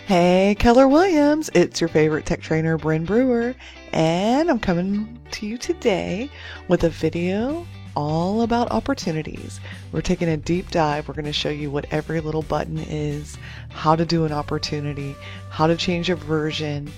Hey, Keller Williams, it's your favorite tech trainer, Bryn Brewer, and I'm coming to you today with a video all about opportunities. We're taking a deep dive. We're going to show you what every little button is, how to do an opportunity, how to change a version.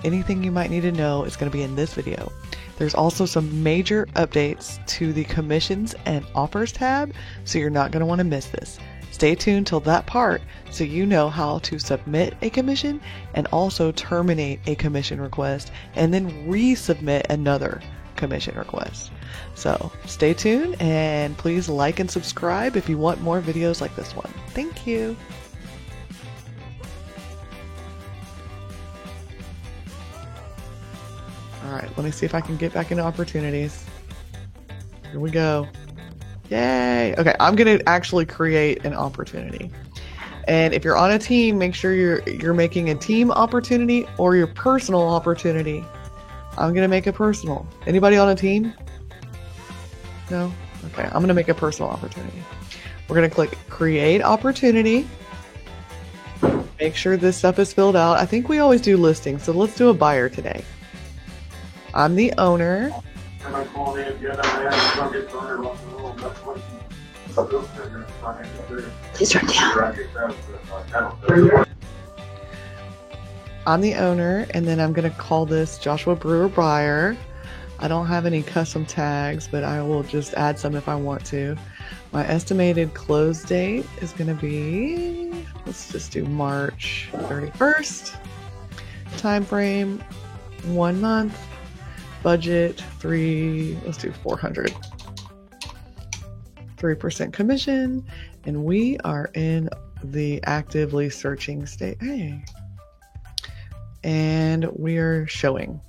Anything you might need to know is going to be in this video. There's also some major updates to the commissions and offers tab, so you're not going to want to miss this. Stay tuned till that part so you know how to submit a commission and also terminate a commission request and then resubmit another commission request. So stay tuned and please like and subscribe if you want more videos like this one. Thank you. All right, let me see if I can get back into opportunities. Here we go. Yay! Okay, I'm gonna actually create an opportunity. And if you're on a team, make sure you're making a team opportunity or your personal opportunity. I'm gonna make a personal. Anybody on a team? No? Okay, I'm gonna make a personal opportunity. We're gonna click create opportunity. Make sure this stuff is filled out. I think we always do listings, so let's do a buyer today. I'm the owner. Please turn down. I'm the owner, and then I'm going to call this Joshua Brewer Buyer. I don't have any custom tags, but I will just add some if I want to. My estimated close date is going to be, let's just do March 31st. Time frame, 1 month. Budget, let's do 400. 3% commission, and we are in the actively searching state. Hey. And we are showing.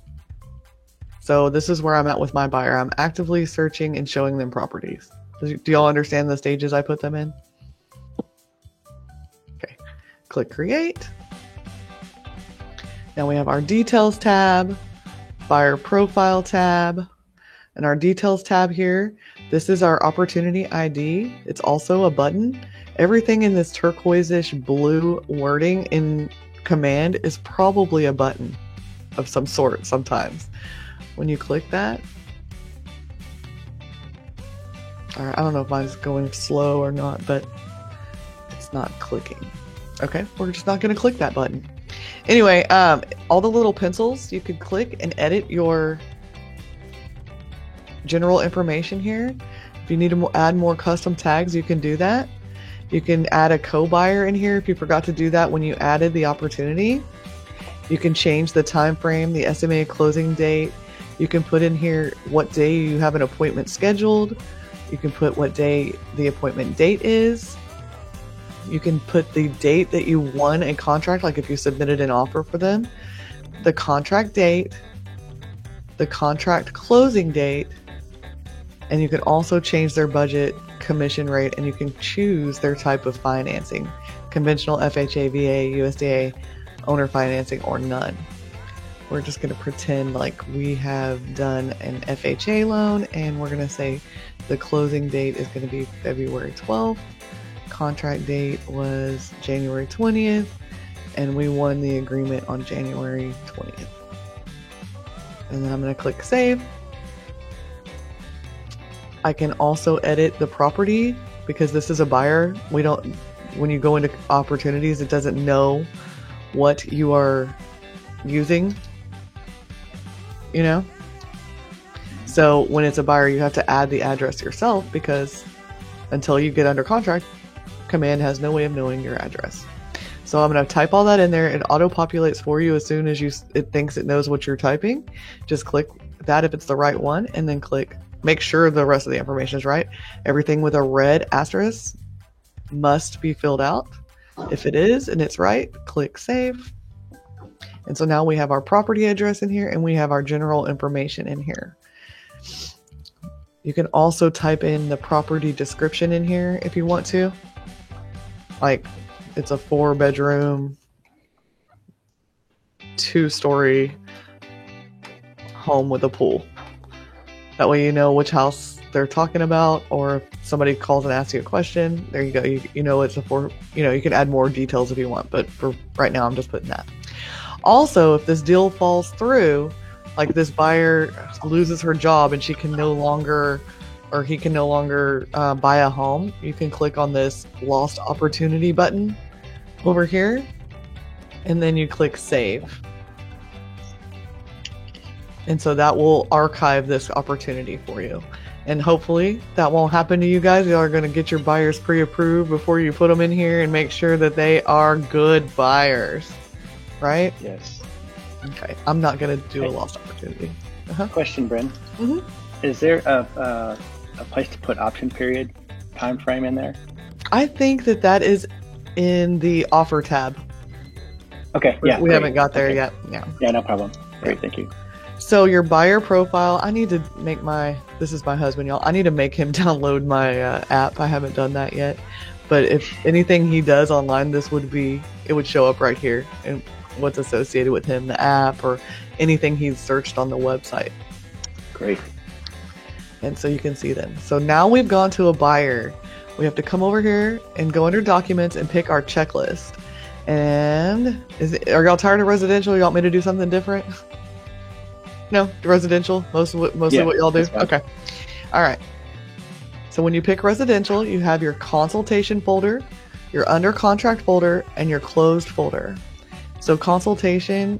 So this is where I'm at with my buyer. I'm actively searching and showing them properties. Do y'all understand the stages I put them in? Okay, click create. Now we have our details tab, buyer profile tab, and our details tab here. This is our opportunity ID. It's also a button. Everything in this turquoise-ish blue wording in command is probably a button of some sort sometimes. When you click that, all right, I don't know if mine's going slow or not, but it's not clicking. Okay, we're just not going to click that button. Anyway, all the little pencils, you could click and edit your general information here. If you need to add more custom tags, you can do that. You can add a co-buyer in here if you forgot to do that when you added the opportunity. You can change the time frame, the estimated closing date. You can put in here what day you have an appointment scheduled. You can put what day the appointment date is. You can put the date that you won a contract, like if you submitted an offer for them, the contract date, the contract closing date, and you can also change their budget, commission rate, and you can choose their type of financing, conventional FHA, VA, USDA, owner financing, or none. We're just going to pretend like we have done an FHA loan, and we're going to say the closing date is going to be February 12th. Contract date was January 20th, and we won the agreement on January 20th. And then I'm going to click save. I can also edit the property because this is a buyer. When you go into opportunities, it doesn't know what you are using, you know? So when it's a buyer, you have to add the address yourself because until you get under contract, command has no way of knowing your address. So I'm going to type all that in there. It auto-populates for you as soon as it thinks it knows what you're typing. Just click that if it's the right one, and then click. Make sure the rest of the information is right. Everything with a red asterisk must be filled out. If it is and it's right, click save. And so now we have our property address in here and we have our general information in here. You can also type in the property description in here if you want to. Like it's a 4-bedroom, 2-story home with a pool. That way you know which house they're talking about, or if somebody calls and asks you a question, there you go. You know it's you can add more details if you want, but for right now, I'm just putting that. Also, if this deal falls through, like this buyer loses her job and she can no longer, or he can no longer buy a home, you can click on this lost opportunity button over here, and then you click save. And so that will archive this opportunity for you. And hopefully that won't happen to you guys. You are going to get your buyers pre-approved before you put them in here and make sure that they are good buyers. Right? Yes. Okay. I'm not going to do a lost opportunity. Question, Bryn. Mm-hmm. Is there a place to put option period time frame in there? I think that is in the offer tab. Okay. Yeah. We haven't got there yet. Yeah. Yeah, no problem. Great. Thank you. So your buyer profile, I need to make this is my husband, y'all. I need to make him download my app. I haven't done that yet. But if anything he does online, it would show up right here and what's associated with him, the app, or anything he's searched on the website. Great. And so you can see them. So now we've gone to a buyer. We have to come over here and go under documents and pick our checklist. And are y'all tired of residential? You want me to do something different? No, residential, mostly what y'all do? Okay. All right. So when you pick residential, you have your consultation folder, your under contract folder, and your closed folder. So consultation,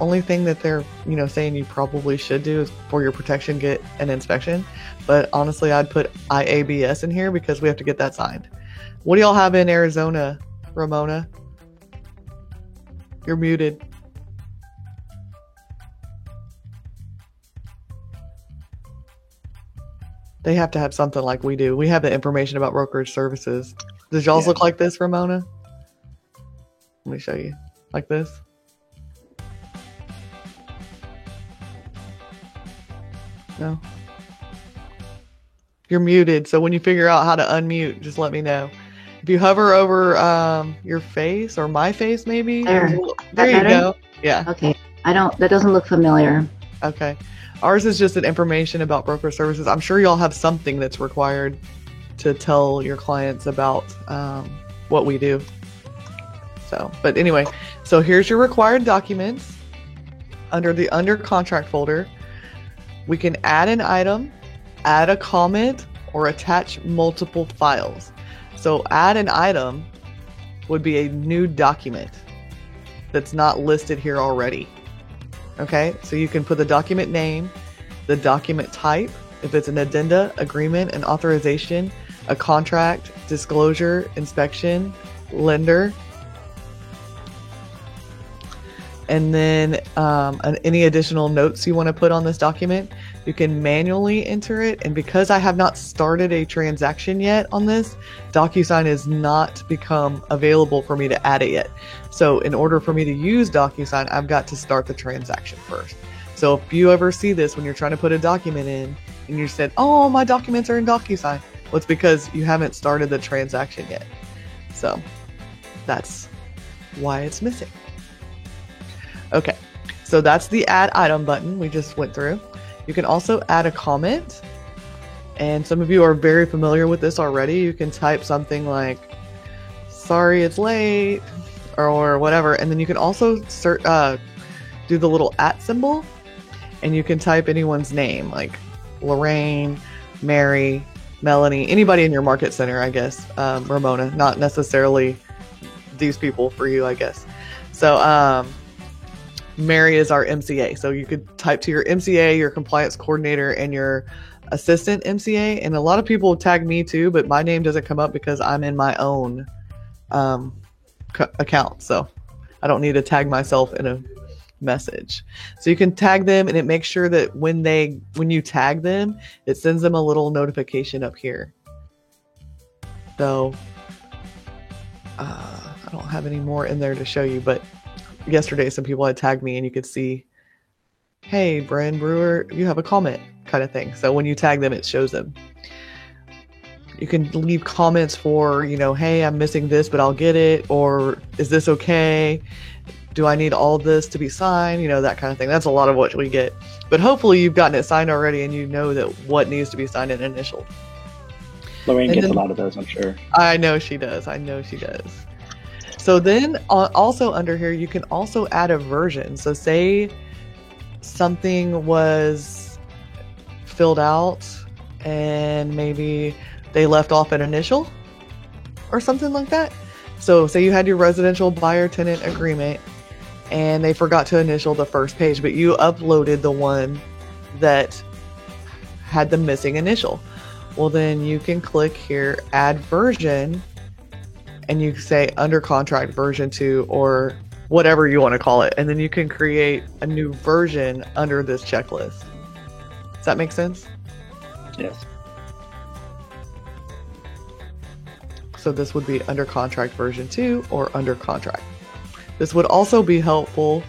only thing that they're, saying you probably should do is for your protection, get an inspection. But honestly, I'd put IABS in here because we have to get that signed. What do y'all have in Arizona, Ramona? You're muted. They have to have something like we do. We have the information about brokerage services. Does y'all's look like this, Ramona? Let me show you. Like this? No? You're muted, so when you figure out how to unmute, just let me know. If you hover over your face, or my face maybe? There you better? Go. Yeah. Okay. That doesn't look familiar. Okay. Ours is just an information about broker services. I'm sure y'all have something that's required to tell your clients about what we do. But anyway, so here's your required documents. Under the under contract folder, we can add an item, add a comment, or attach multiple files. So add an item would be a new document that's not listed here already. Okay, so you can put the document name, the document type, if it's an addenda, agreement, an authorization, a contract, disclosure, inspection, lender, and then any additional notes you want to put on this document. You can manually enter it, and because I have not started a transaction yet on this, DocuSign has not become available for me to add it yet. So in order for me to use DocuSign, I've got to start the transaction first. So if you ever see this when you're trying to put a document in and you said, oh, my documents are in DocuSign, well, it's because you haven't started the transaction yet. So that's why it's missing. Okay, so that's the add item button we just went through. You can also add a comment, and some of you are very familiar with this already. You can type something like, sorry it's late, or whatever, and then you can also do the little @ symbol, and you can type anyone's name, like Lorraine, Mary, Melanie, anybody in your market center, I guess, Ramona, not necessarily these people for you, I guess. So Mary is our MCA. So you could type to your MCA, your compliance coordinator, and your assistant MCA. And a lot of people tag me too, but my name doesn't come up because I'm in my own account. So I don't need to tag myself in a message. So you can tag them, and it makes sure that when you tag them, it sends them a little notification up here. So I don't have any more in there to show you, but yesterday some people had tagged me and you could see, hey, Bryn Brewer, you have a comment, kind of thing. So when you tag them, it shows them. You can leave comments for, hey, I'm missing this, but I'll get it, or is this okay? do I need all this to be signed? You know, that kind of thing. That's a lot of what we get. But hopefully you've gotten it signed already and you know that what needs to be signed and initialed. Lorraine gets a lot of those, I'm sure. I know she does. So then also under here, you can also add a version. So say something was filled out and maybe they left off an initial or something like that. So say you had your residential buyer tenant agreement and they forgot to initial the first page, but you uploaded the one that had the missing initial. Well, then you can click here, add version, and you say under contract version 2 or whatever you want to call it. And then you can create a new version under this checklist. Does that make sense? Yes. So this would be under contract version 2 or under contract. This would also be helpful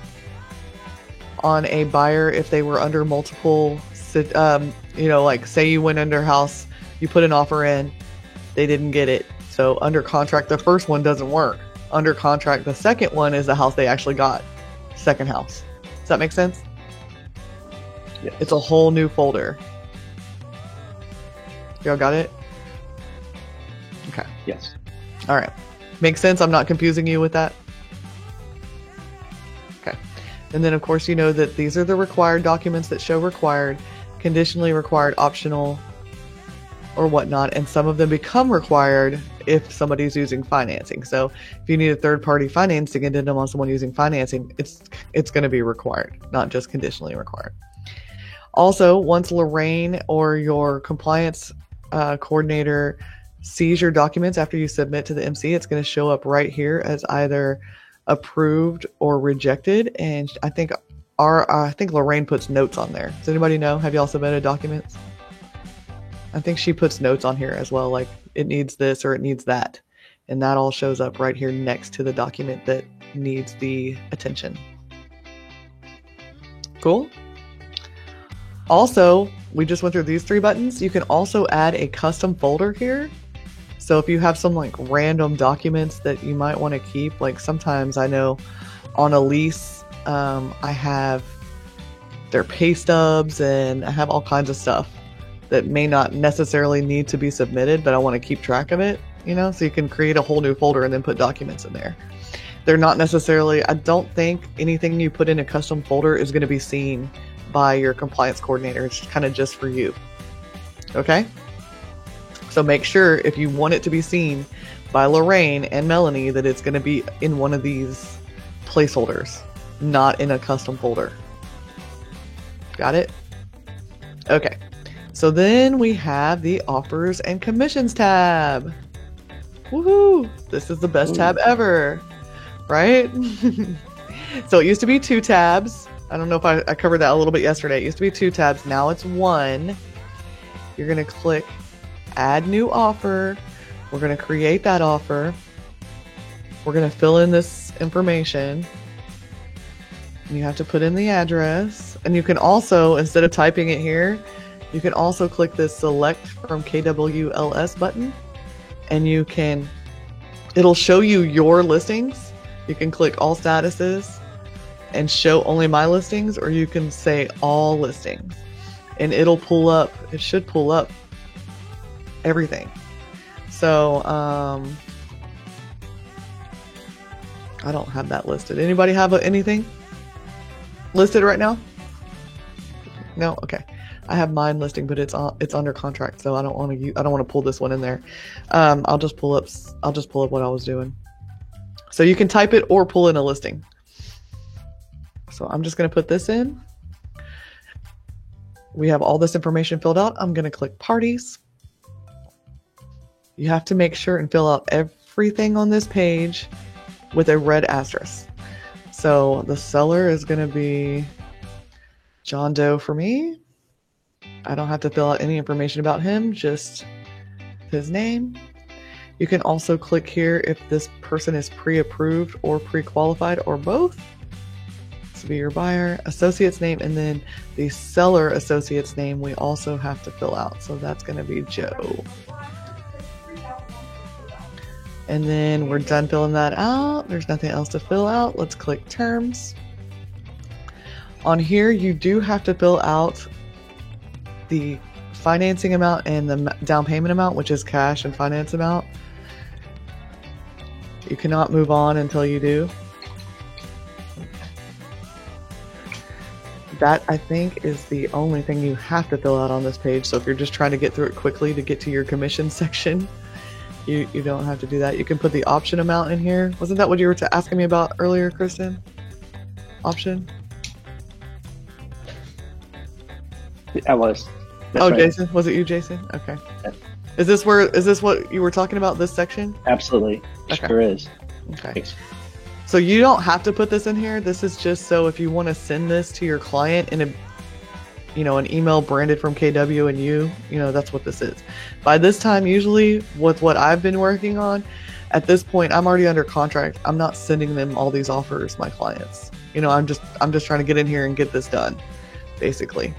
on a buyer if they were under multiple, like say you went under house, you put an offer in, they didn't get it. So under contract, the first one doesn't work. Under contract, the second one is the house they actually got. Second house. Does that make sense? Yes. It's a whole new folder. Y'all got it? Okay. Yes. All right. Makes sense? I'm not confusing you with that? Okay. And then, of course, you know that these are the required documents that show required, conditionally required, optional, or whatnot. And some of them become required if somebody's using financing. So if you need a third-party financing addendum on someone using financing, it's going to be required, not just conditionally required. Also, once Lorraine or your compliance coordinator sees your documents after you submit to the MC, it's going to show up right here as either approved or rejected. And I think Lorraine puts notes on there. Does anybody know? Have y'all submitted documents? I think she puts notes on here as well, like it needs this or it needs that. And that all shows up right here next to the document that needs the attention. Cool. Also, we just went through these 3 buttons. You can also add a custom folder here. So if you have some like random documents that you might want to keep, like sometimes I know on a lease, I have their pay stubs and I have all kinds of stuff that may not necessarily need to be submitted, but I want to keep track of it, you know, so you can create a whole new folder and then put documents in there. They're not necessarily, I don't think anything you put in a custom folder is going to be seen by your compliance coordinator. It's kind of just for you. Okay? So make sure if you want it to be seen by Lorraine and Melanie that it's going to be in one of these placeholders, not in a custom folder. Got it? Okay. So then we have the offers and commissions tab. Woohoo! This is the best tab ever, right? So it used to be 2 tabs. I don't know if I covered that a little bit yesterday. It used to be 2 tabs. Now it's 1. You're going to click add new offer. We're going to create that offer. We're going to fill in this information. And you have to put in the address. And you can also, instead of typing it here, you can also click this select from KWLS button. And it'll show you your listings. You can click all statuses and show only my listings, or you can say all listings. And it should pull up everything. So, I don't have that listed. Anybody have anything listed right now? No? Okay. I have mine listing, but it's under contract, so I don't want to pull this one in there. I'll just pull up what I was doing. So you can type it or pull in a listing. So I'm just going to put this in. We have all this information filled out. I'm going to click parties. You have to make sure and fill out everything on this page with a red asterisk. So the seller is going to be John Doe for me. I don't have to fill out any information about him, just his name. You can also click here if this person is pre-approved or pre-qualified or both. This will be your buyer, associate's name, and then the seller associate's name we also have to fill out. So that's going to be Joe. And then we're done filling that out. There's nothing else to fill out. Let's click terms. On here, you do have to fill out the financing amount and the down payment amount, which is cash and finance amount. You cannot move on until you do. That, I think, is the only thing you have to fill out on this page. So if you're just trying to get through it quickly to get to your commission section, you don't have to do that. You can put the option amount in here. Wasn't that what you were asking me about earlier, Kristen? Option? I was. That's oh, right. Jason? Was it you, Jason? Okay. Yep. Is this what you were talking about, this section? Absolutely. Okay. Sure is. Okay. Thanks. So you don't have to put this in here. This is just so if you want to send this to your client in a, an email branded from KW and that's what this is. By this time, usually with what I've been working on, at this point, I'm already under contract. I'm not sending them all these offers, my clients. I'm just trying to get in here and get this done, basically.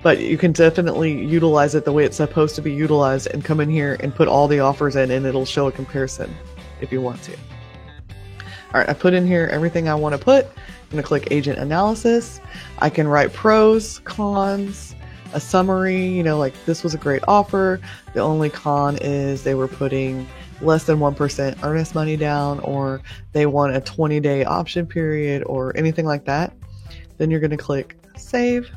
But you can definitely utilize it the way it's supposed to be utilized and come in here and put all the offers in, and it'll show a comparison if you want to. All right, I put in here everything I want to put. I'm going to click agent analysis. I can write pros, cons, a summary, like this was a great offer. The only con is they were putting less than 1% earnest money down, or they want a 20-day option period, or anything like that. Then you're going to click save.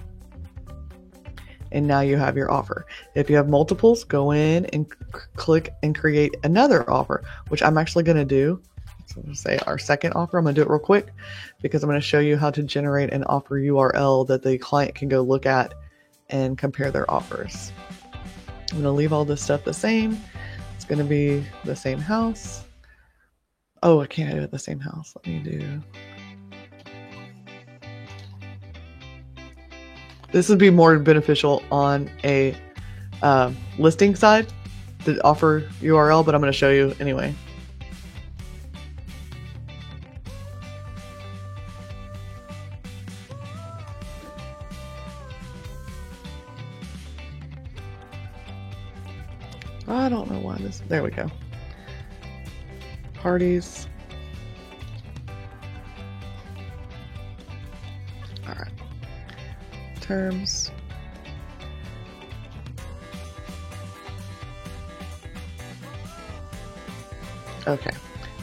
And now you have your offer. If you have multiples, go in and click and create another offer, which I'm actually going to do. So I'm going to say our second offer. I'm going to do it real quick because I'm going to show you how to generate an offer URL that the client can go look at and compare their offers. I'm going to leave all this stuff the same. It's going to be the same house. Oh, I can't do it the same house. Let me do... This would be more beneficial on a listing side, the offer URL, but I'm going to show you anyway. I don't know why this... There we go. Parties. All right. Terms. Okay,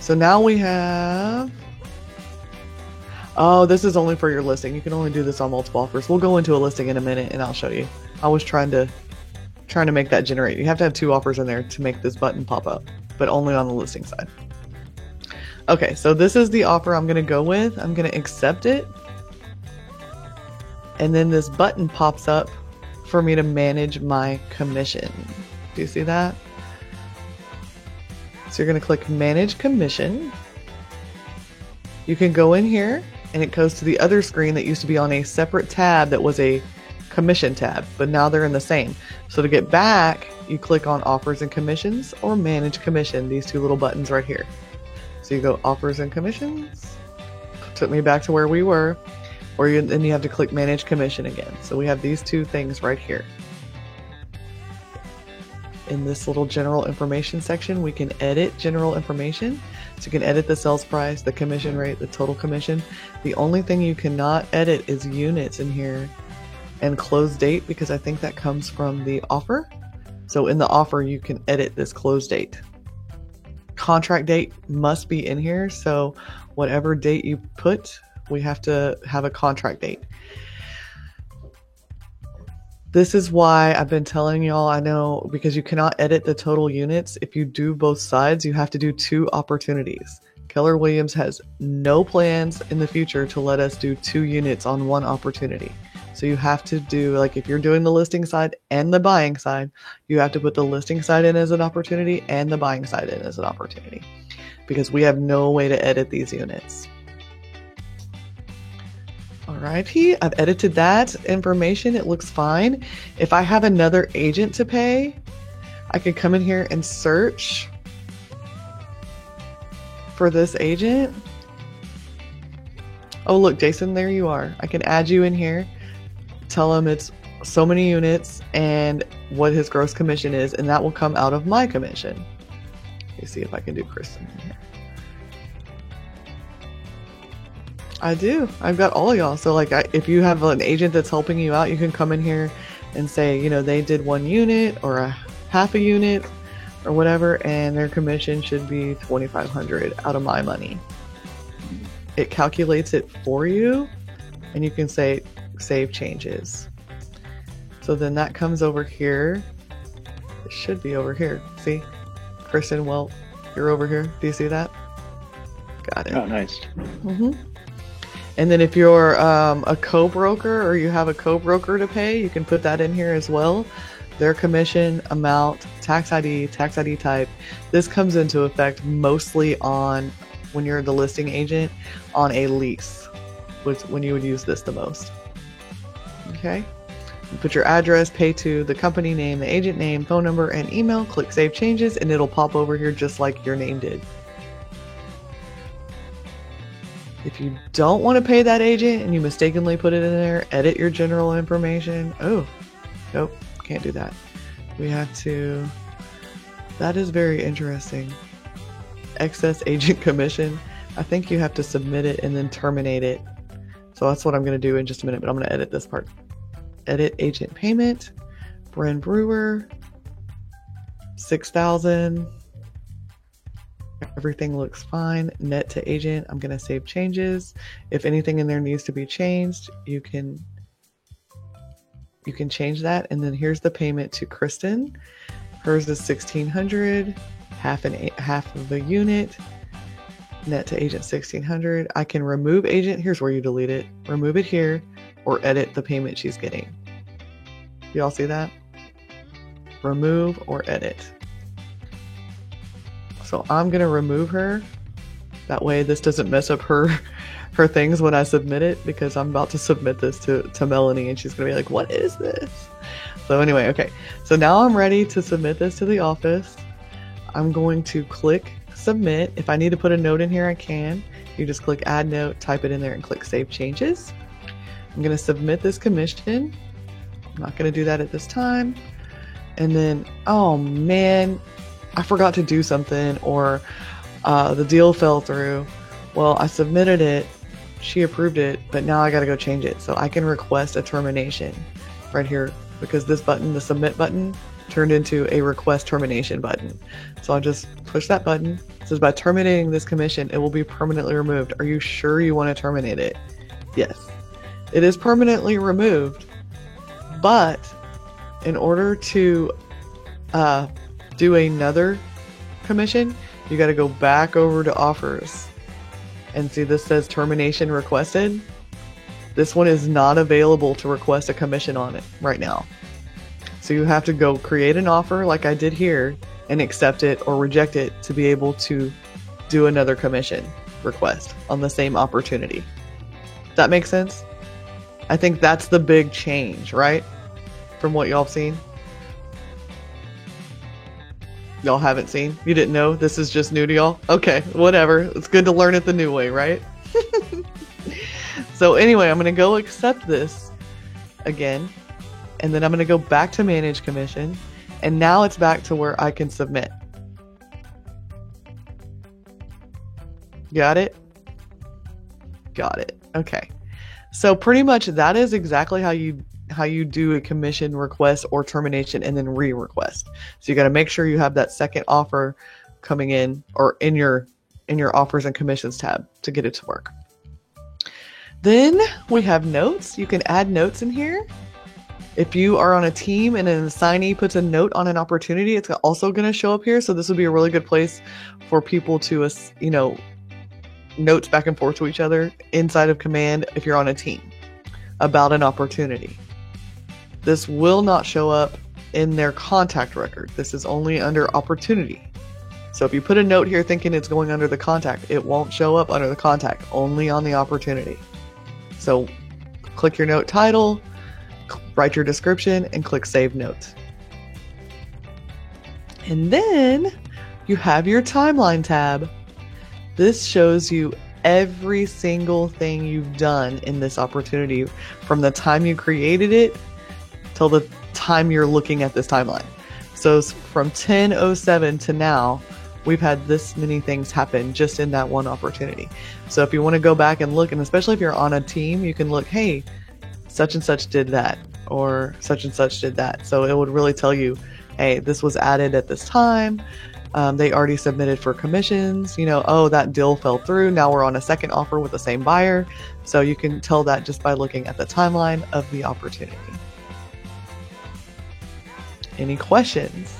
so now we have... Oh, this is only for your listing. You can only do this on multiple offers. We'll go into a listing in a minute and I'll show you. I was trying to make that generate. You have to have 2 offers in there to make this button pop up, but only on the listing side. Okay, so this is the offer I'm going to go with. I'm going to accept it. And then this button pops up for me to manage my commission. Do you see that? So you're going to click Manage Commission. You can go in here and it goes to the other screen that used to be on a separate tab that was a commission tab, but now they're in the same. So to get back, you click on Offers and Commissions or Manage Commission, these 2 little buttons right here. So you go Offers and Commissions, took me back to where we were. Then you have to click Manage Commission again. So we have these 2 things right here. In this little general information section, we can edit general information. So you can edit the sales price, the commission rate, the total commission. The only thing you cannot edit is units in here and close date, because I think that comes from the offer. So in the offer, you can edit this close date. Contract date must be in here. So whatever date you put, we have to have a contract date. This is why I've been telling y'all, I know, because you cannot edit the total units. If you do both sides, you have to do 2 opportunities. Keller Williams has no plans in the future to let us do 2 units on 1 opportunity. So you have to do, like if you're doing the listing side and the buying side, you have to put the listing side in as an opportunity and the buying side in as an opportunity, because we have no way to edit these units. Alrighty, I've edited that information. It looks fine. If I have another agent to pay, I could come in here and search for this agent. Oh, look, Jason, there you are. I can add you in here, tell him it's so many units and what his gross commission is, and that will come out of my commission. Let me see if I can do Kristen in here. I do. I've got all of y'all. So like, if you have an agent that's helping you out, you can come in here and say, you know, they did 1 unit or a half a unit or whatever, and their commission should be $2,500 out of my money. It calculates it for you, and you can say save changes. So then that comes over here. It should be over here. See, Kristen, well, you're over here. Do you see that? Got it. Oh, nice. Mm-hmm. And then if you're a co-broker or you have a co-broker to pay, you can put that in here as well. Their commission amount, tax ID type. This comes into effect mostly on when you're the listing agent on a lease, which when you would use this the most. Okay. You put your address, pay to, the company name, the agent name, phone number, and email. Click Save Changes, and it'll pop over here just like your name did. If you don't want to pay that agent and you mistakenly put it in there, edit your general information. Oh, nope, can't do that. We have to, that is very interesting. Excess agent commission. I think you have to submit it and then terminate it. So that's what I'm going to do in just a minute, but I'm going to edit this part. Edit agent payment, Bren Brewer, 6,000. Everything looks fine. Net to agent, I'm going to save changes. If anything in there needs to be changed, you can change that. And then here's the payment to Kristen. Hers is 1,600, half of a unit. Net to agent 1,600. I can remove agent. Here's where you delete it. Remove it here or edit the payment she's getting. Y'all see that? Remove or edit. So I'm going to remove her. That way this doesn't mess up her things when I submit it, because I'm about to submit this to Melanie and she's going to be like, what is this? So anyway, okay. So now I'm ready to submit this to the office. I'm going to click submit. If I need to put a note in here, I can. You just click add note, type it in there, and click save changes. I'm going to submit this commission. I'm not going to do that at this time. And then, oh man, I forgot to do something, or the deal fell through. Well, I submitted it, she approved it, but now I got to go change it. So I can request a termination right here, because this button, the submit button, turned into a request termination button. So I'll just push that button. It says by terminating this commission, it will be permanently removed. Are you sure you want to terminate it? Yes, it is permanently removed, but in order to do another commission, you got to go back over to offers and see this says termination requested. This one is not available to request a commission on it right now. So you have to go create an offer like I did here and accept it or reject it to be able to do another commission request on the same opportunity. Does that make sense? I think that's the big change, right? From what y'all have seen. Y'all haven't seen? You didn't know? This is just new to y'all? Okay, whatever. It's good to learn it the new way, right? So anyway, I'm going to go accept this again. And then I'm going to go back to manage commission. And now it's back to where I can submit. Got it? Got it. Okay. So pretty much that is exactly how you do a commission request or termination and then re-request. So you got to make sure you have that second offer coming in or in your offers and commissions tab to get it to work. Then we have notes. You can add notes in here. If you are on a team and an assignee puts a note on an opportunity, it's also going to show up here. So this would be a really good place for people to, notes back and forth to each other inside of Command if you're on a team about an opportunity. This will not show up in their contact record. This is only under opportunity. So if you put a note here thinking it's going under the contact, it won't show up under the contact, only on the opportunity. So click your note title, write your description, and click Save Notes. And then you have your timeline tab. This shows you every single thing you've done in this opportunity from the time you created it till the time you're looking at this timeline. So from 10:07 to now, we've had this many things happen just in that one opportunity. So if you want to go back and look, and especially if you're on a team, you can look, hey, such and such did that, or such and such did that. So it would really tell you, hey, this was added at this time. They already submitted for commissions, oh, that deal fell through. Now we're on a second offer with the same buyer. So you can tell that just by looking at the timeline of the opportunity. Any questions?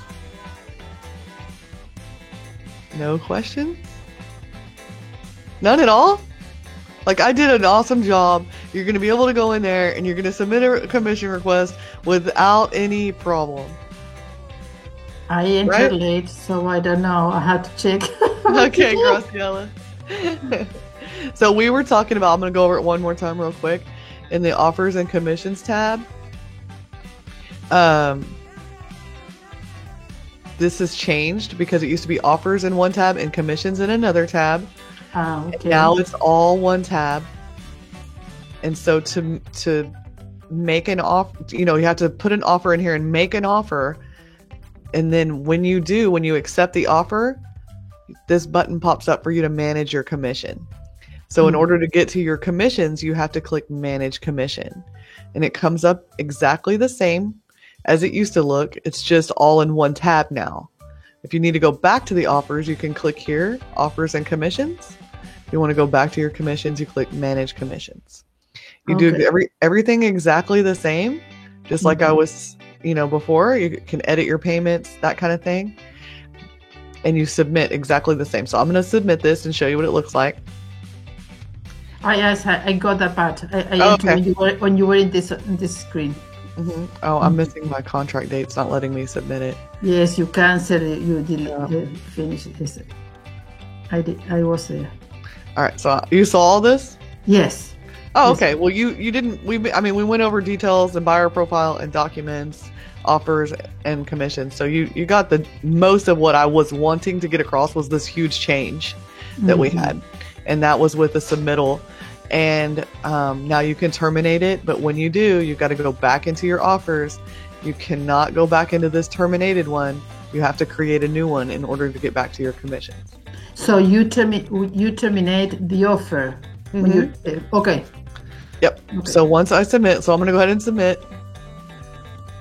No questions? None at all? Like, I did an awesome job. You're going to be able to go in there and you're going to submit a commission request without any problem. I entered late, so I don't know. I have to check. Okay, Graciela. So we were talking about, I'm going to go over it one more time real quick. In the offers and commissions tab, this has changed because it used to be offers in one tab and commissions in another tab. Okay. Now it's all one tab. And so to make an offer, you have to put an offer in here and make an offer. And then when you accept the offer, this button pops up for you to manage your commission. So in order to get to your commissions, you have to click manage commission. And it comes up exactly the same as it used to look. It's just all in one tab now. If you need to go back to the offers, you can click here, offers and commissions. If you want to go back to your commissions, you click manage commissions. You do everything exactly the same, just like I was, before. You can edit your payments, that kind of thing. And you submit exactly the same. So I'm going to submit this and show you what it looks like. Yes, I got that part. When you were in this screen. Mm-hmm. Oh, I'm missing my contract date. It's not letting me submit it. Yes, you cancel it. You did finish it. I was there. All right. So you saw all this? Yes. Oh, okay. Well, you didn't. We went over details and buyer profile and documents, offers and commissions. So you got the most of what I was wanting to get across was this huge change that we had, and that was with the submittal. And now you can terminate it, but when you do, you've got to go back into your offers. You cannot go back into this terminated one. You have to create a new one in order to get back to your commissions. So you terminate the offer. When okay. Yep. Okay. So once I submit, so I'm going to go ahead and submit.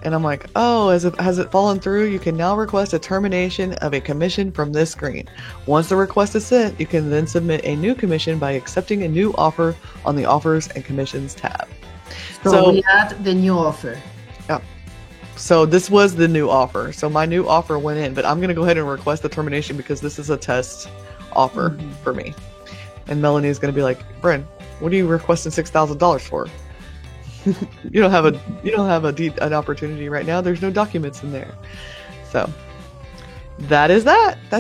And I'm like, oh, has it fallen through? You can now request a termination of a commission from this screen. Once the request is sent, you can then submit a new commission by accepting a new offer on the Offers and Commissions tab. So we add the new offer. Yeah. So this was the new offer. So my new offer went in, but I'm going to go ahead and request the termination because this is a test offer for me. And Melanie is going to be like, Bryn, what are you requesting $6,000 for? You don't have an opportunity right now. There's no documents in there. So that's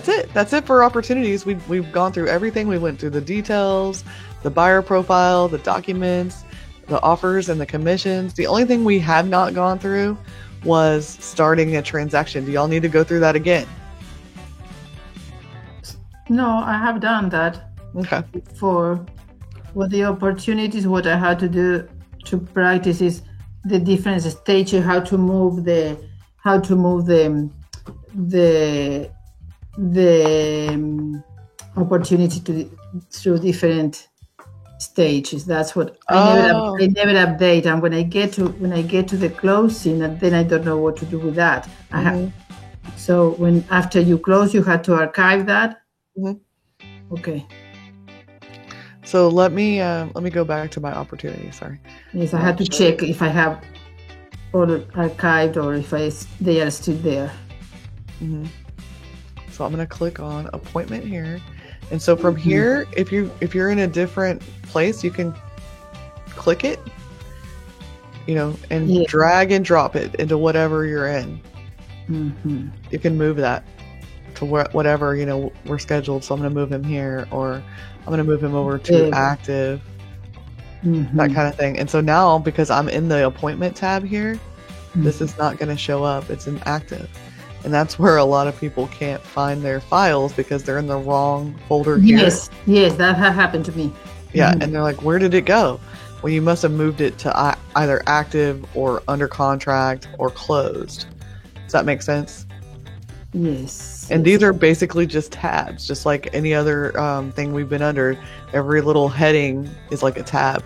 it. That's it for opportunities. We've gone through everything. We went through the details, the buyer profile, the documents, the offers and the commissions. The only thing we have not gone through was starting a transaction. Do y'all need to go through that again? No, I have done that. Okay. For what the opportunities, what I had to do to practice is the different stages, how to move the opportunity through different stages. That's what I never update. And when I get to the closing, and then I don't know what to do with that. So after you close, you have to archive that. Okay. So let me go back to my opportunity. Sorry. Yes, I had to check if I have all archived or if they are still there. So I'm going to click on appointment here, and so from here, if you're in a different place, you can click it, and drag and drop it into whatever you're in. You can move that to whatever we're scheduled. So I'm going to move him here, or I'm going to move him over to active, that kind of thing. And so now, because I'm in the appointment tab here, this is not going to show up. It's in active. And that's where a lot of people can't find their files because they're in the wrong folder here. Yes, that has happened to me. Yeah, and they're like, where did it go? Well, you must have moved it to either active or under contract or closed. Does that make sense? Yes. And these are basically just tabs, just like any other thing we've been under. Every little heading is like a tab.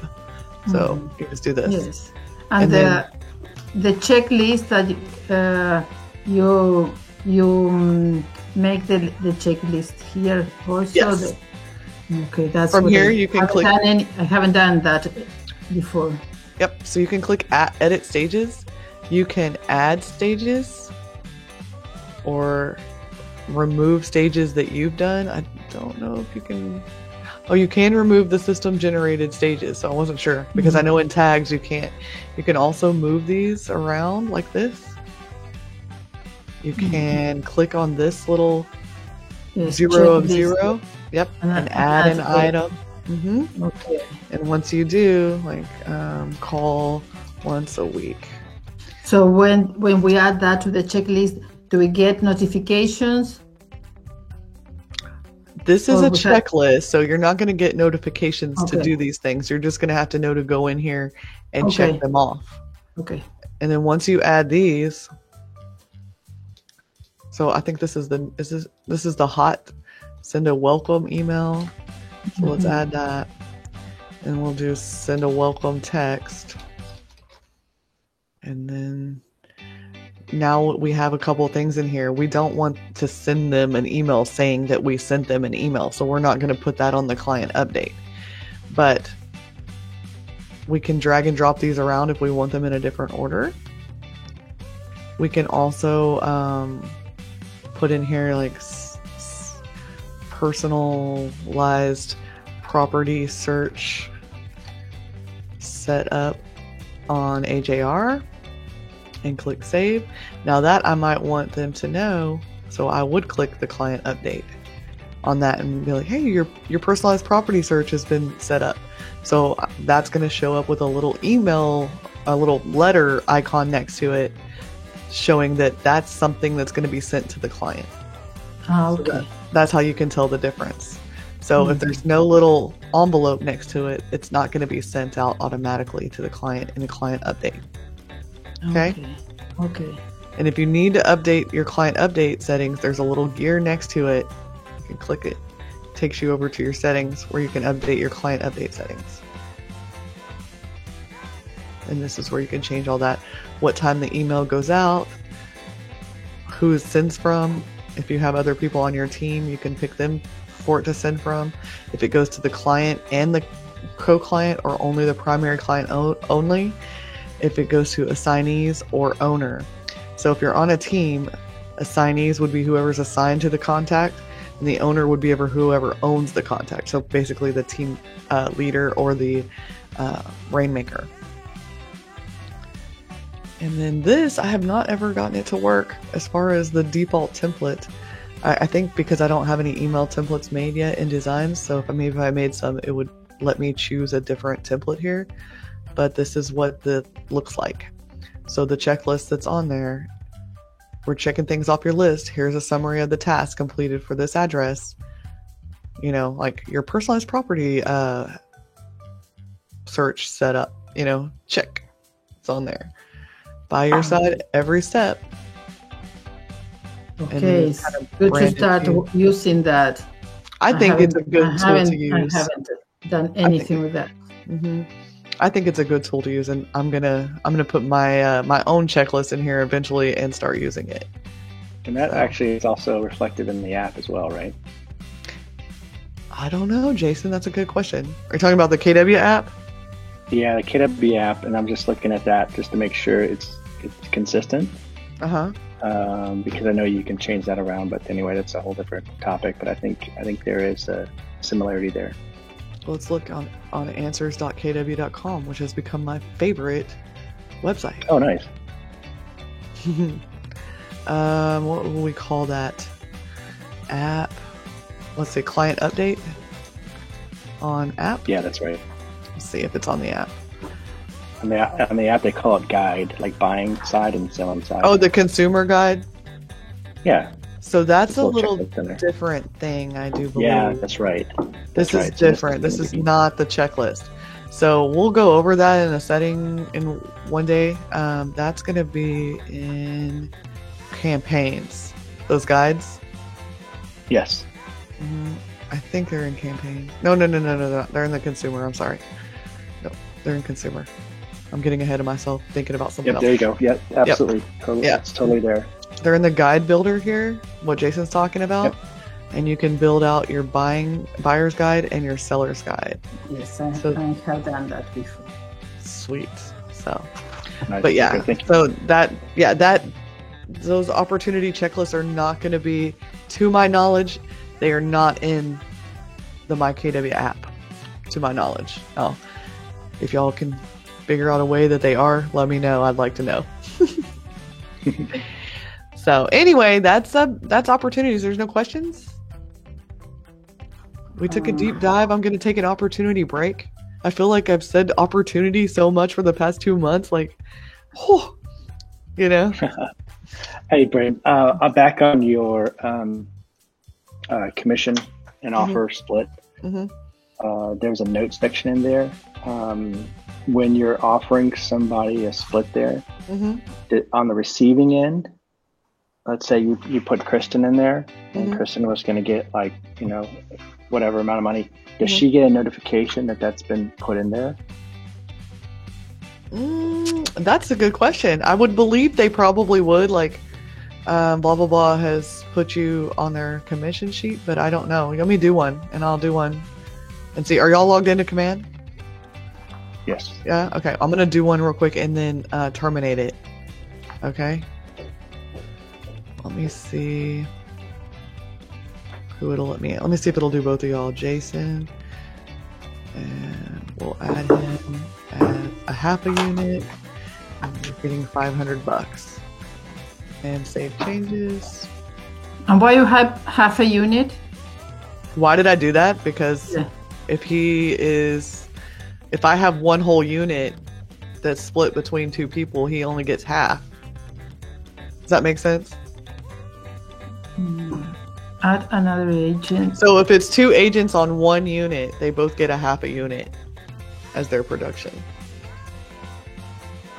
So you just do this. Yes. And the checklist that you make the checklist here also. Yes. Okay, that's from here. You can click. I haven't done that before. Yep. So you can click edit stages. You can add stages or remove stages that you've done. I don't know if you can. Oh, you can remove the system generated stages. So I wasn't sure because I know in tags you can't. You can also move these around like this. You can click on this little 0 of 0. Yep. And add an item. Okay. And once you do, like call once a week. So when we add that to the checklist, do we get notifications? This is a checklist, so you're not going to get notifications to do these things. You're just going to have to know to go in here and check them off. Okay. And then once you add these, so I think this is the hot send a welcome email. So let's add that, and we'll do send a welcome text, and then. Now we have a couple things in here. We don't want to send them an email saying that we sent them an email. So we're not going to put that on the client update. But we can drag and drop these around if we want them in a different order. We can also put in here like personalized property search set up on AJR. And click save. Now that I might want them to know, so I would click the client update on that and be like, hey, your personalized property search has been set up. So that's going to show up with a little email, a little letter icon next to it showing that that's something that's going to be sent to the client. Okay. So that's how you can tell the difference. So if there's no little envelope next to it, it's not going to be sent out automatically to the client in the client update. Okay. And if you need to update your client update settings, there's a little gear next to it. You can click it. It takes you over to your settings where you can update your client update settings. And this is where you can change all that. What time the email goes out, who it sends from. If you have other people on your team, you can pick them for it to send from. If it goes to the client and the co-client or only the primary client only. If it goes to assignees or owner. So if you're on a team, assignees would be whoever's assigned to the contact, and the owner would be whoever owns the contact. So basically the team leader or the rainmaker. And then this, I have not ever gotten it to work as far as the default template. I think because I don't have any email templates made yet in Designs, so if I made some, it would let me choose a different template here. But this is what the looks like. So the checklist that's on there, we're checking things off your list. Here's a summary of the tasks completed for this address. You know, like your personalized property search setup, check. It's on there. By your side, every step. Okay, it's good to start using that. I think it's a good tool to use. I haven't done anything with that. I think it's a good tool to use, and I'm gonna put my my own checklist in here eventually and start using it. And that actually is also reflected in the app as well, right? I don't know, Jason. That's a good question. Are you talking about the KW app? Yeah, the KW app, and I'm just looking at that just to make sure it's consistent. Because I know you can change that around, but anyway, that's a whole different topic. But I think there is a similarity there. Let's look on answers.kw.com, which has become my favorite website. Oh, nice. What will we call that? App. Let's say client update on app. Yeah, that's right. Let's see if it's on the app. On the app, they call it guide, like buying side and selling side. Oh, the consumer guide? Yeah. So that's a little different thing, I do believe. Yeah, that's right. This is different. This is not the checklist. So we'll go over that in a setting in one day. That's going to be in campaigns. those guides? Yes. I think they're in campaign. No. They're in the consumer. I'm sorry. No, they're in consumer. I'm getting ahead of myself thinking about something else. There you go. Yep, absolutely. Yep. Totally, it's totally there. They're in the guide builder here, what Jason's talking about. Yep. And you can build out your buyer's guide and your seller's guide. Yes, I have done that before. Sweet. So, nice. But yeah, so those opportunity checklists are not going to be, to my knowledge, they are not in the MyKW app, to my knowledge. Oh, if y'all can figure out a way that they are, let me know. I'd like to know. So anyway, that's opportunities. There's no questions. We took a deep dive. I'm going to take an opportunity break. I feel like I've said opportunity so much for the past 2 months. Like, oh, you know. Hey, Brain. Back on your commission and offer split. There's a note section in there. When you're offering somebody a split there, on the receiving end, let's say you put Kristen in there, and Kristen was going to get like, whatever amount of money. Does she get a notification that that's been put in there? That's a good question. I would believe they probably would. Like, blah, blah, blah has put you on their commission sheet, but I don't know. Let me do one, and I'll do one and see. Are y'all logged into Command? Yes. Yeah? Okay. I'm going to do one real quick and then terminate it. Okay. Let me see who it'll let me. Let me see if it'll do both of y'all. Jason, and we'll add him as a half a unit. And we're getting $500. And save changes. And why you have half a unit? Why did I do that? Because if I have one whole unit that's split between two people, he only gets half. Does that make sense? Add another agent. So if it's two agents on one unit, they both get a half a unit as their production.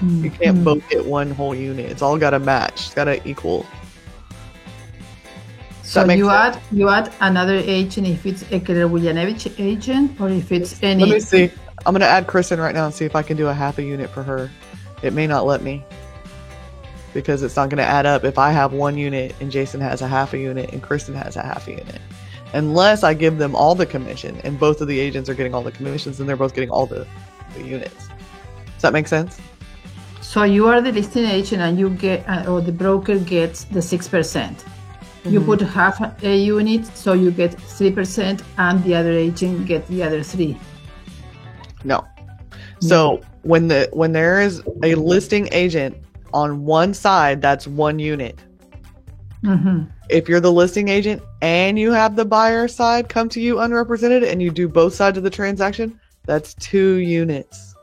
You can't both get one whole unit. It's all got to match. It's got to equal. So you add another agent if it's a Keller Williamson agent or if it's any. Let me see. I'm going to add Kristen right now and see if I can do a half a unit for her. It may not let me, because it's not going to add up if I have one unit and Jason has a half a unit and Kristen has a half a unit. Unless I give them all the commission and both of the agents are getting all the commissions and they're both getting all the units. Does that make sense? So you are the listing agent and you get, or the broker gets the 6%. You put half a unit, so you get 3% and the other agent get the other 3%. No. So when there is a listing agent on one side, that's one unit. If you're the listing agent and you have the buyer side come to you unrepresented and you do both sides of the transaction, that's 2 units.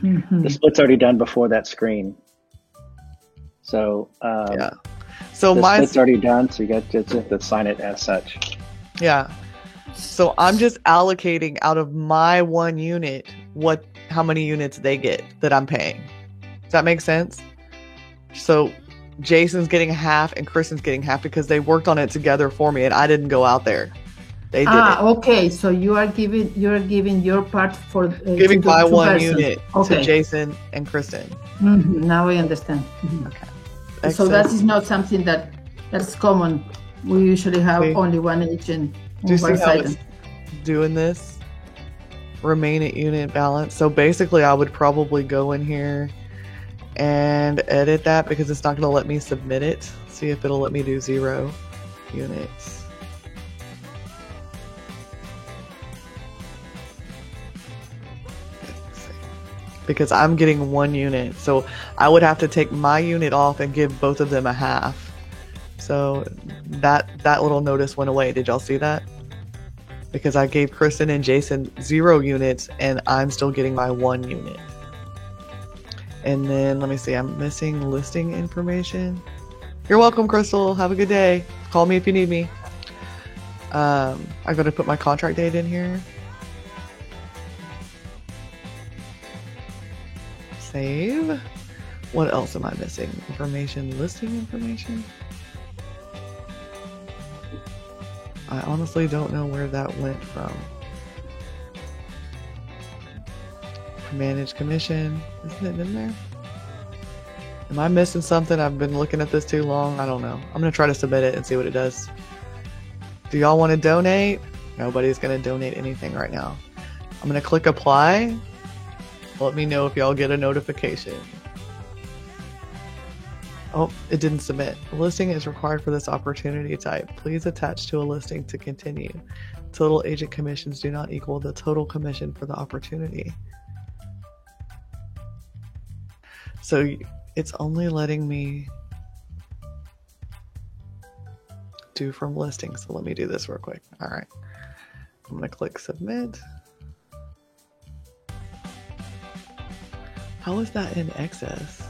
The split's already done before that screen. So so the split's already done, so you have to sign it as such. Yeah. So I'm just allocating out of my one unit how many units they get that I'm paying. Does that make sense? So Jason's getting half and Kristen's getting half because they worked on it together for me and I didn't go out there. They did it. Okay. So you are giving your part for giving my one unit to Jason and Kristen. Now I understand. Okay. Excellent. So that is not something that's common. We usually have only one agent. Do you see how it's doing this? Remain at unit balance. So basically I would probably go in here and edit that because it's not going to let me submit it. See if it'll let me do 0 units. Because I'm getting 1 unit. So I would have to take my unit off and give both of them a half. So that little notice went away. Did y'all see that? Because I gave Kristen and Jason 0 units and I'm still getting my 1 unit. And then let me see, I'm missing listing information. You're welcome, Crystal. Have a good day. Call me if you need me. I got to put my contract date in here. Save. What else am I missing? Information, listing information. I honestly don't know where that went from. Manage commission. Isn't it in there? Am I missing something? I've been looking at this too long. I don't know. I'm going to try to submit it and see what it does. Do y'all want to donate? Nobody's going to donate anything right now. I'm going to click apply. Let me know if y'all get a notification. Oh, it didn't submit. A listing is required for this opportunity type. Please attach to a listing to continue. Total agent commissions do not equal the total commission for the opportunity. So it's only letting me do from listing. So let me do this real quick. All right. I'm going to click submit. How is that in excess?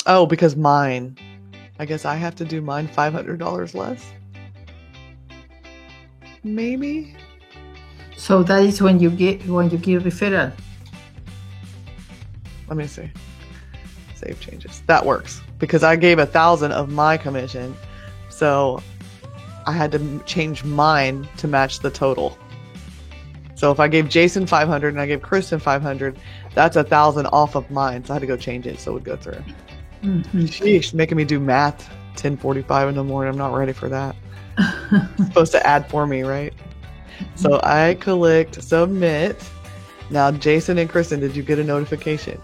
Oh, because mine. I guess I have to do mine $500 less. Maybe. So that is when you give referral. Let me see. Save changes. That works because I gave 1,000 of my commission, so I had to change mine to match the total. So if I gave Jason 500 and I gave Kristen 500, that's 1,000 off of mine. So I had to go change it so it would go through. Mm-hmm. Sheesh, making me do math 10:45 in the morning. I'm not ready for that. It's supposed to add for me, right? So I clicked submit. Now, Jason and Kristen, did you get a notification?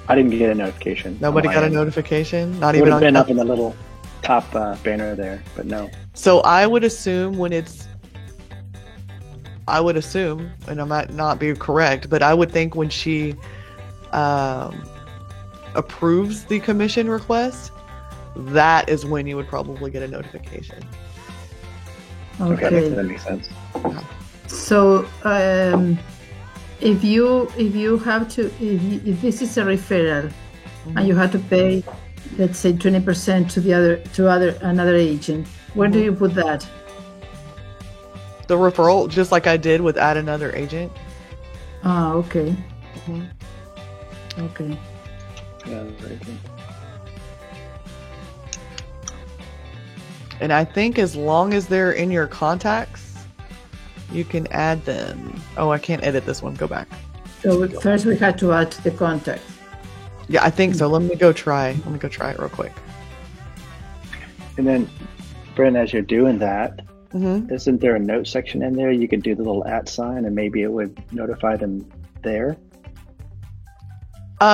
I didn't get a notification. Nobody got a notification? Not even on. It would have been up in the little top banner there, but no. So I would assume and I might not be correct, but I would think when she approves the commission request, that is when you would probably get a notification. Okay, that makes sense. So if this is a referral, mm-hmm. and you have to pay, let's say 20% to another agent, where do you put that? The referral, just like I did with add another agent. Ah, okay. Mm-hmm. Okay. And I think as long as they're in your contacts, you can add them. Oh, I can't edit this one. Go back. So first we had to add the contact. Yeah, I think so. Let me go try it real quick. And then, Brent, as you're doing that, mm-hmm. Isn't there a note section in there? You could do the little @ sign and maybe it would notify them there.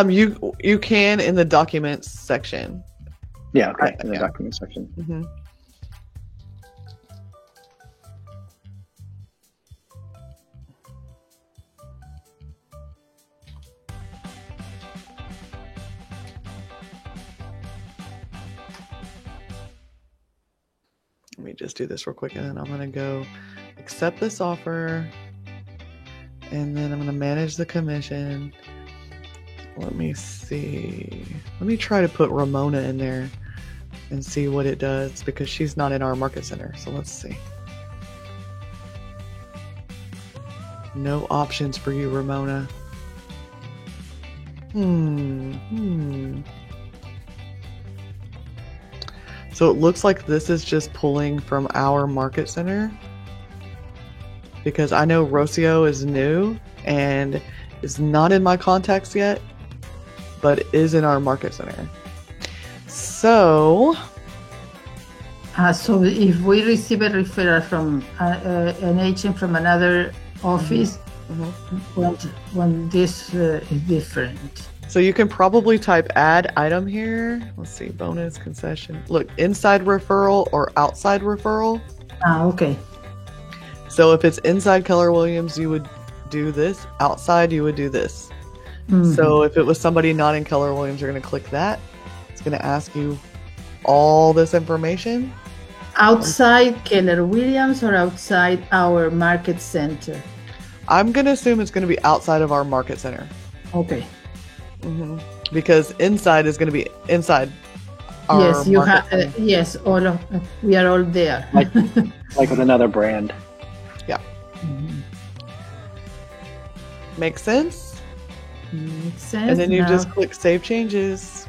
You can in the documents section. Yeah, okay, in the documents section. Mm-hmm. Let me just do this real quick, and then I'm going to go accept this offer, and then I'm going to manage the commission. Let me see. Let me try to put Ramona in there and see what it does, because she's not in our market center. So let's see. No options for you, Ramona. So it looks like this is just pulling from our market center, because I know Rocio is new and is not in my contacts yet, but is in our market center. So if we receive a referral from an agent from another office, mm-hmm. when this is different. So you can probably type add item here. Let's see, bonus, concession. Look, inside referral or outside referral. Okay. So if it's inside Keller Williams, you would do this. Outside, you would do this. Mm-hmm. So if it was somebody not in Keller Williams, you're going to click that. It's going to ask you all this information. Outside Keller Williams or outside our market center? I'm going to assume it's going to be outside of our market center. Okay. Mm-hmm. Because inside is going to be inside our yes, you have. center. Yes, we are all there. like with another brand. Yeah. Mm-hmm. Makes sense? Makes sense. And then you now. just click Save Changes.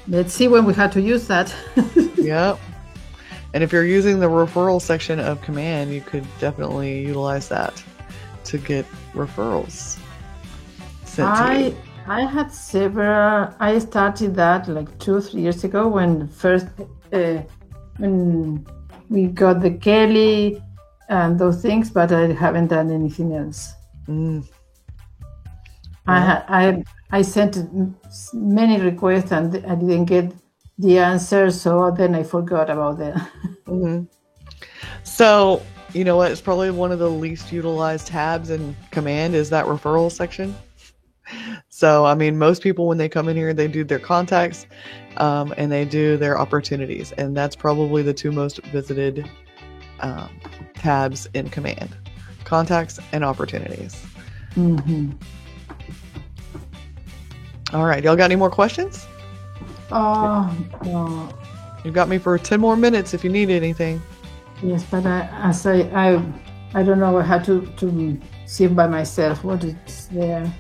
Let's see when we have to use that. Yep. And if you're using the referral section of Command, you could definitely utilize that to get referrals sent to you. I had several. I started that like 2-3 years ago when we got the Kelly and those things, but I haven't done anything else. I sent many requests and I didn't get the answer, so then I forgot about that. So, you know what? It's probably one of the least utilized tabs in Command is that referral section. So, I mean, most people when they come in here, they do their contacts and they do their opportunities. And that's probably the two most visited tabs in Command. Contacts and opportunities. All right. Y'all got any more questions? No. You've got me for 10 more minutes if you need anything. Yes, but I don't know. I had to see by myself what is there.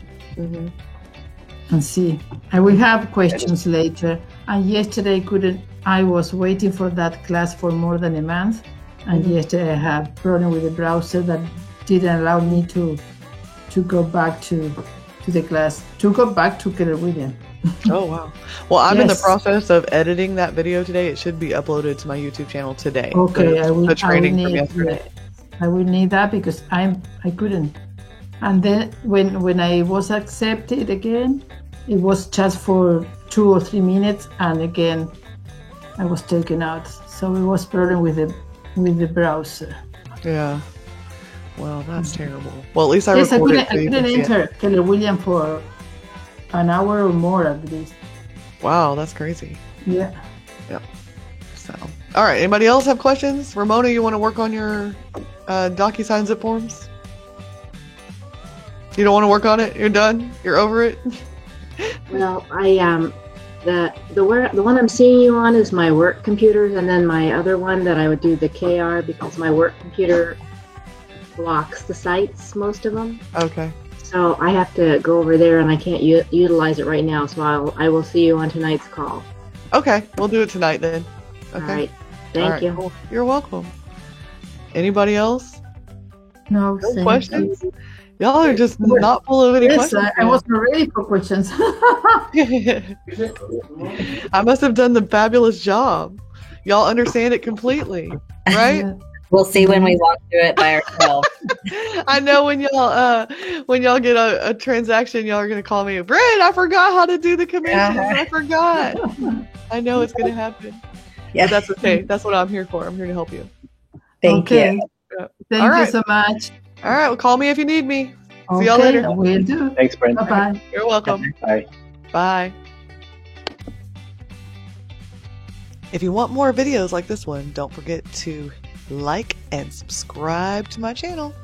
And see. I will have questions later. And yesterday I was waiting for that class for more than a month. And yesterday I had problem with the browser that didn't allow me to go back to the class, to go back to Keller Williams. Oh, wow. Well, I'm in the process of editing that video today. It should be uploaded to my YouTube channel today. Okay, I will need that because I couldn't. And then when I was accepted again, it was just for 2 or 3 minutes, and again I was taken out. So it was problem with the browser. Yeah. Well, that's terrible. Well, at least I recorded. I couldn't enter Keller Williams for an hour or more at least. Wow, that's crazy. Yeah. Yep. So, all right. Anybody else have questions? Ramona, you want to work on your DocuSign zip forms? You don't want to work on it? You're done? You're over it? Well, the one I'm seeing you on is my work computers, and then my other one that I would do the KR because my work computer blocks the sites, most of them. Okay. So I have to go over there, and I can't utilize it right now. So I will see you on tonight's call. Okay, we'll do it tonight then. Okay. All right. Thank you. Cool. You're welcome. Anybody else? No questions? Y'all are just not full of any questions. I wasn't ready for questions. I must have done the fabulous job. Y'all understand it completely, right? We'll see when we walk through it by ourselves. I know when y'all get a transaction, y'all are gonna call me, Brent, I forgot how to do the commissions. I forgot. I know it's gonna happen. Yeah, but that's okay. That's what I'm here for. I'm here to help you. Thank you. Thank you so much. All right. Well, call me if you need me. Okay, see y'all later. Will do. Thanks, Brent. Bye-bye. You're welcome. Bye. Bye. If you want more videos like this one, don't forget to like and subscribe to my channel.